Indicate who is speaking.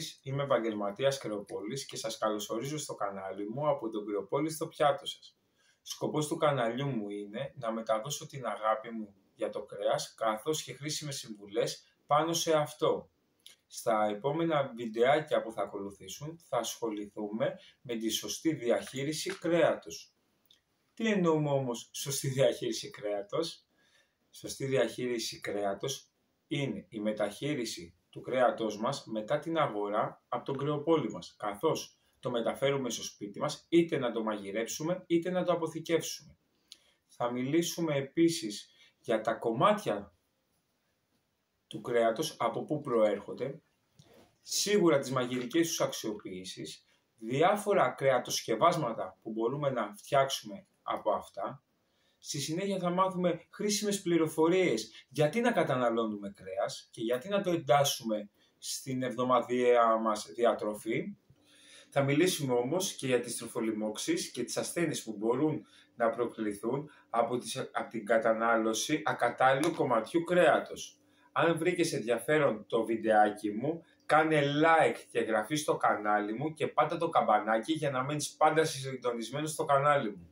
Speaker 1: Κρεοπόλης, είμαι επαγγελματίας Κρεοπόλης και σας καλωσορίζω στο κανάλι μου από τον Κρεοπόλη στο πιάτο σας. Σκοπός του καναλιού μου είναι να μεταδώσω την αγάπη μου για το κρέας καθώς και χρήσιμες συμβουλές πάνω σε αυτό. Στα επόμενα βιντεάκια που θα ακολουθήσουν θα ασχοληθούμε με τη σωστή διαχείριση κρέατος. Τι εννοούμε όμως σωστή διαχείριση κρέατος? Σωστή διαχείριση κρέατος είναι η μεταχείριση του κρέατος μας μετά την αγορά από τον κρεοπόλη μας, καθώς το μεταφέρουμε στο σπίτι μας είτε να το μαγειρέψουμε είτε να το αποθηκεύσουμε. Θα μιλήσουμε επίσης για τα κομμάτια του κρέατος, από πού προέρχονται, σίγουρα τις μαγειρικές τους αξιοποιήσεις, διάφορα κρεατοσκευάσματα που μπορούμε να φτιάξουμε από αυτά. Στη συνέχεια θα μάθουμε χρήσιμες πληροφορίες γιατί να καταναλώνουμε κρέας και γιατί να το εντάσσουμε στην εβδομαδιαία μας διατροφή. Θα μιλήσουμε όμως και για τις τροφολοιμώξεις και τις ασθένειες που μπορούν να προκληθούν από την κατανάλωση ακατάλληλου κομματιού κρέατος. Αν βρήκες ενδιαφέρον το βιντεάκι μου, κάνε like και εγγραφή στο κανάλι μου και πάτα το καμπανάκι για να μένεις πάντα συντονισμένος στο κανάλι μου.